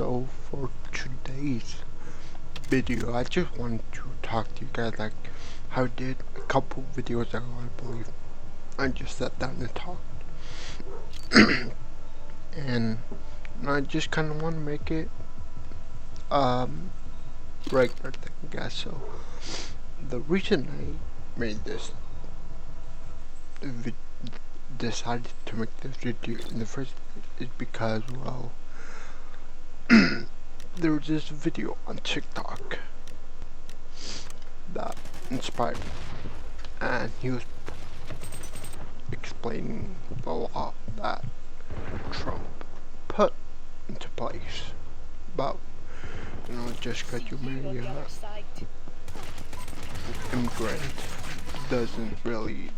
So for today's video, I just wanted to talk to you guys like how I did a couple videos ago, I believe. I just sat down and talked. And I just kind of want to make it regular thing, guys. So the reason I made this decided to make this video in the first place is because, well, there was this video on TikTok that inspired me, and he was explaining the law that Trump put into place about, just because you marry an immigrant doesn't really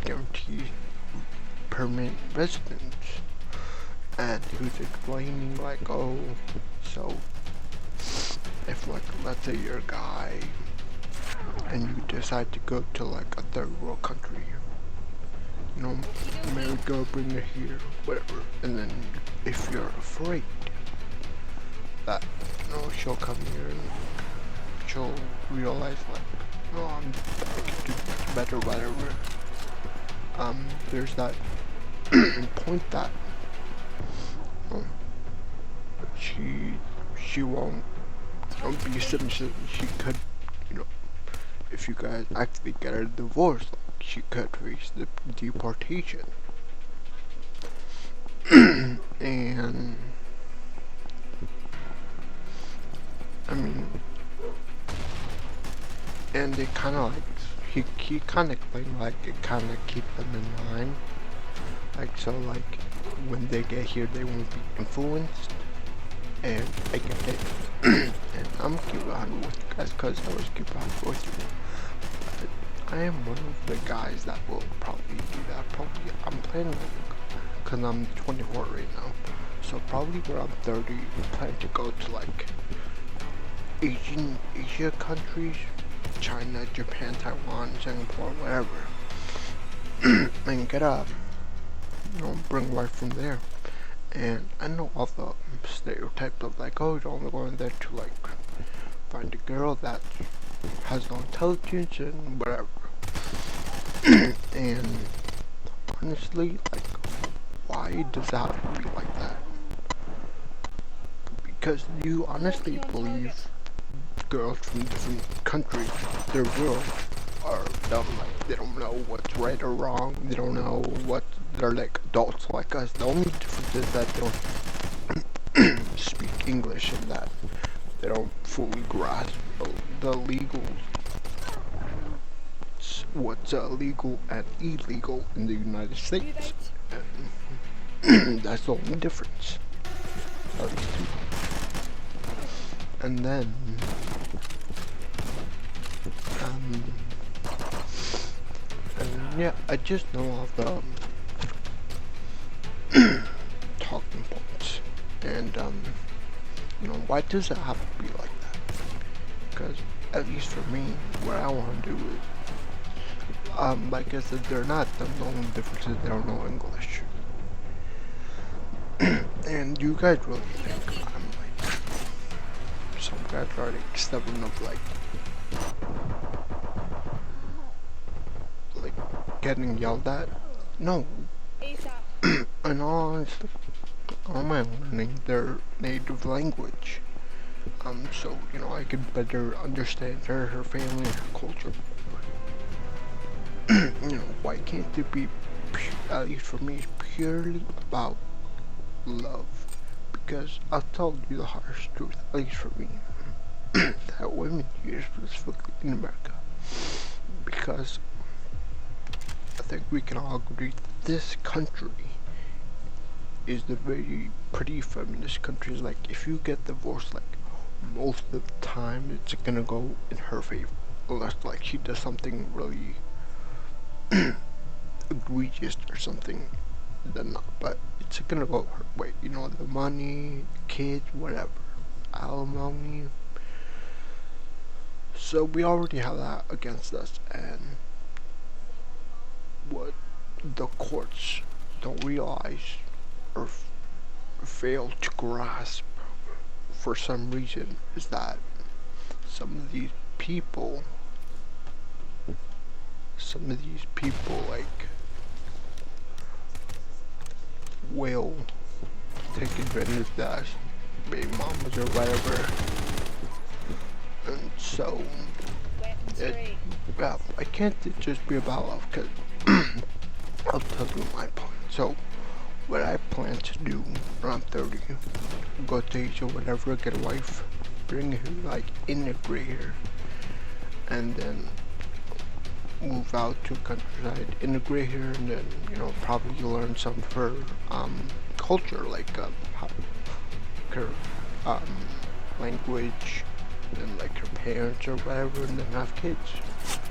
guarantee permanent residence. And he was explaining like, oh, so if like, let's say you're a guy and you decide to go to like a third world country, marry girl, bring her here, whatever, and then if you're afraid that she'll come here and she'll realize like, I can do better, whatever, there's that point that she won't be submissive. She could, if you guys actually get a divorce, like, she could face the deportation. And I mean, and it kind of like he kind of explained like it kind of keep them in line, like, so like when they get here they won't be influenced. And I get it. And I'm keep on with you guys because I was keep on with you. But I am one of the guys that will probably do that. Probably I'm planning, because I'm 24 right now, so probably when I'm 30 I plan to go to like Asia countries, China, Japan, Taiwan, Singapore, whatever, and get a bring life from there. And I know all the stereotypes of like, oh, you're only going there to like find a girl that has no intelligence and whatever. And honestly, like, why does it have to be like that? Because you honestly believe girls from different countries, their world, are dumb. Like, they don't know what's right or wrong. They don't know what they're like adults like us. The only difference is that they don't speak English and that they don't fully grasp the legal, what's legal and illegal in the United States. And that's the only difference. And then and yeah, I just know all the talking points, and why does it have to be like that? Because at least for me, what I want to do is, like I said, they're not the only difference is they don't know English. And you guys really think I'm like some guys are like stubborn of like getting yelled at? No. And honestly, all my learning their native language. So I can better understand her family, her culture. Why can't it be, at least for me, purely about love? Because I'll tell you the harsh truth, at least for me, that women here, specifically in America, because I think we can all agree that this country is the very pretty feminist country. Like, if you get divorced, like, most of the time it's gonna go in her favor, unless like she does something really egregious or something, then not, but it's gonna go her way. The money, kids, whatever, alimony. So we already have that against us, and what the courts don't realize or fail to grasp for some reason is that some of these people, like, will take advantage of that baby mamas or whatever. And so, I can't just be about love, because I'll tell you my plan. So, what I plan to do when I'm 30, go to Asia or whatever, get a wife, bring her, like, integrate her, and then move out to countryside, integrate her, and then, you know, probably learn some of her, culture, like, her, language, and, like, her parents or whatever, and then have kids.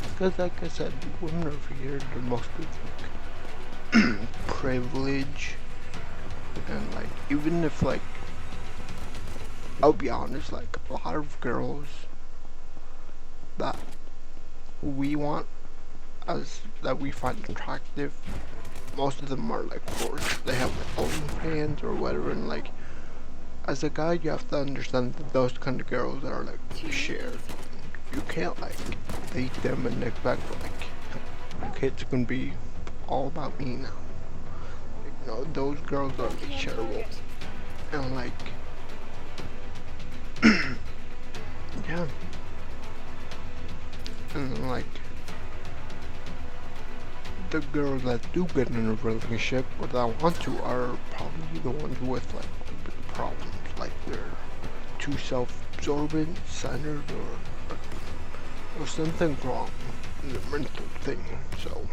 Because, like I said, women over here, they're mostly, like, privilege, and, like, even if, like, I'll be honest, like, a lot of girls that we want, that we find attractive, most of them are, like, whores. They have their own fans or whatever, and, like, as a guy, you have to understand that those kind of girls are, like, shared. You can't, like, date them and expect, like, okay, it's gonna be all about me now. Like, no, those girls are, like, shareable. And, like, yeah. And, like, the girls that do get in a relationship or that want to are probably the ones with, like, the big problems. Like, they're too self-absorbent, centered, or something wrong in the mental thing. So,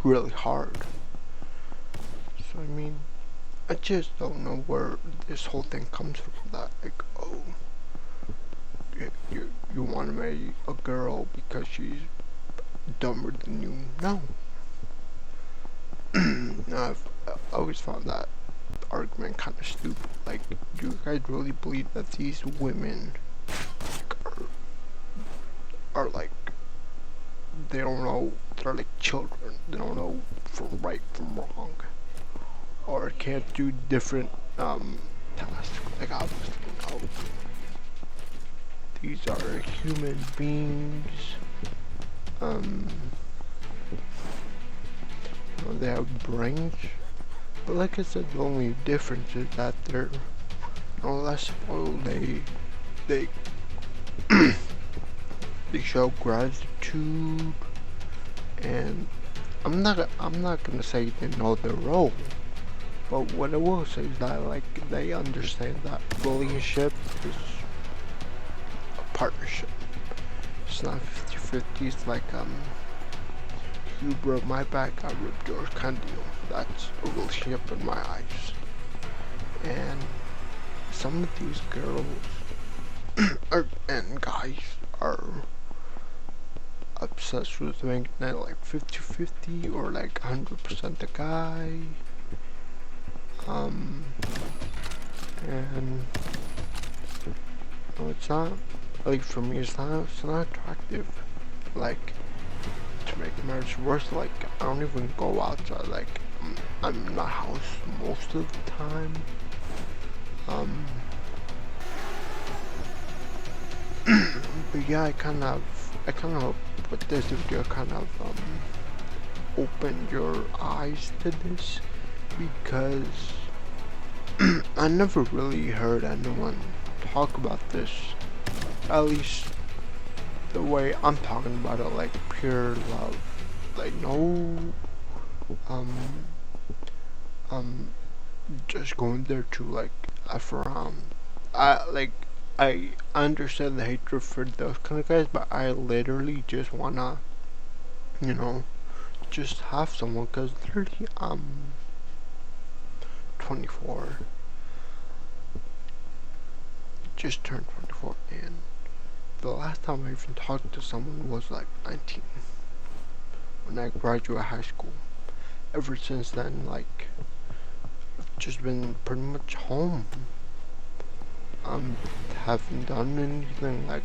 really hard. So, I mean, I just don't know where this whole thing comes from. That, like, oh, you want to marry a girl because she's dumber than you? No. I've always found that argument kind of stupid. Like, do you guys really believe that these women are like, they don't know, they're like children, they don't know from right from wrong, or can't do different tasks? Like, obviously no. These are human beings. They have brains, but like I said, the only difference is that they're less spoiled. They they show gratitude, and I'm not gonna say they know their role, but what I will say is that, like, they understand that relationship is a partnership. It's not 50-50. It's like, you broke my back, I ripped yours kind of deal. That's a relationship in my eyes. And some of these girls and guys are obsessed with making it like 50-50 or like 100% the guy. And no, it's not, like, for me, it's not attractive. Like, to make marriage worse, like, I don't even go outside. Like, I'm in my house most of the time. But yeah, I kind of with this video kind of open your eyes to this, because I never really heard anyone talk about this, at least the way I'm talking about it, like pure love, like no just going there to, like, F around. I understand the hatred for those kind of guys, but I literally just wanna, you know, just have someone, cause literally I'm 24, just turned 24, and the last time I even talked to someone was like 19, when I graduated high school. Ever since then, like, I've just been pretty much home. Haven't done anything, like,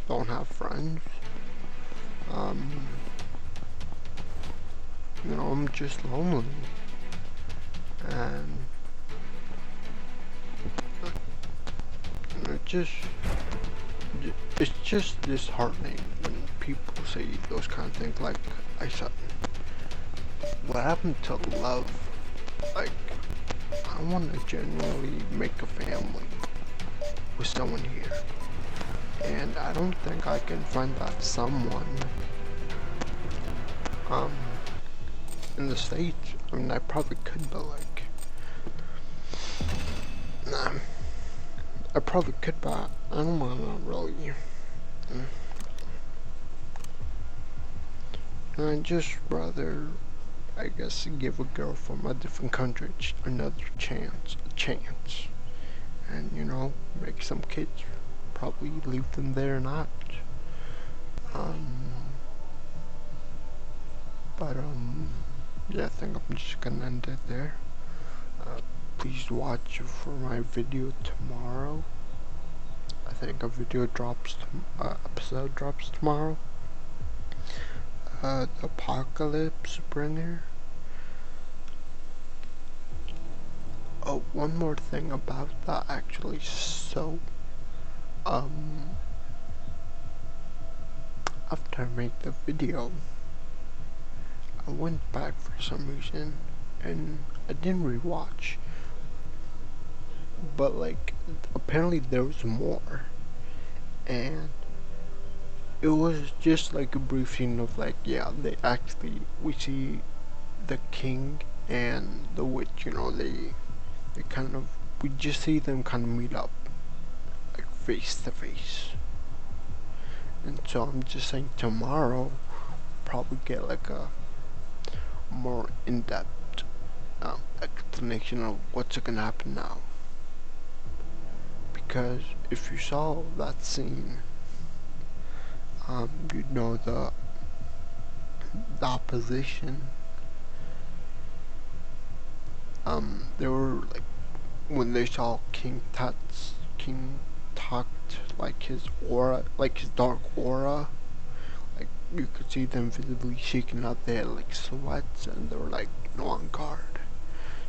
don't have friends. You know, I'm just lonely. it's just disheartening when people say those kind of things. Like I said, what happened to love? Like, I want to genuinely make a family with someone here, and I don't think I can find that someone um in the States. I mean, I probably could, but like, nah, I probably could, but I don't want to really. I'd just rather, I guess, give a girl from a different country another chance, and you know, make some kids. Probably leave them there or not. Um, but yeah, I think I'm just gonna end it there. Please watch for my video tomorrow. I think a video drops, episode drops tomorrow. The Apocalypse Bringer. Oh, one more thing about that actually. So, after I made the video, I went back for some reason and I didn't rewatch. But like, apparently there was more. And it was just like a brief scene of like, yeah, we see the king and the witch, you know, they kind of, we just see them kind of meet up, like face to face. And so I'm just saying tomorrow, probably get like a more in-depth explanation of what's gonna happen now. Because if you saw that scene, you'd know the opposition. They were like, when they saw King Tut, like his aura, like his dark aura, like you could see them visibly shaking out. They had like sweats and they were like on guard.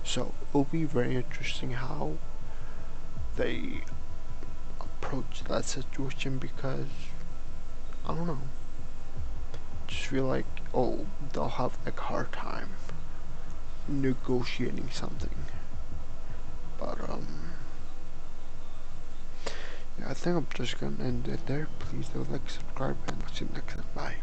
So it'll be very interesting how they approach that situation, because I don't know, just feel like, oh, they'll have like a hard time negotiating something. But yeah, I think I'm just gonna end it there. Please do like, subscribe, and see you next time. Bye.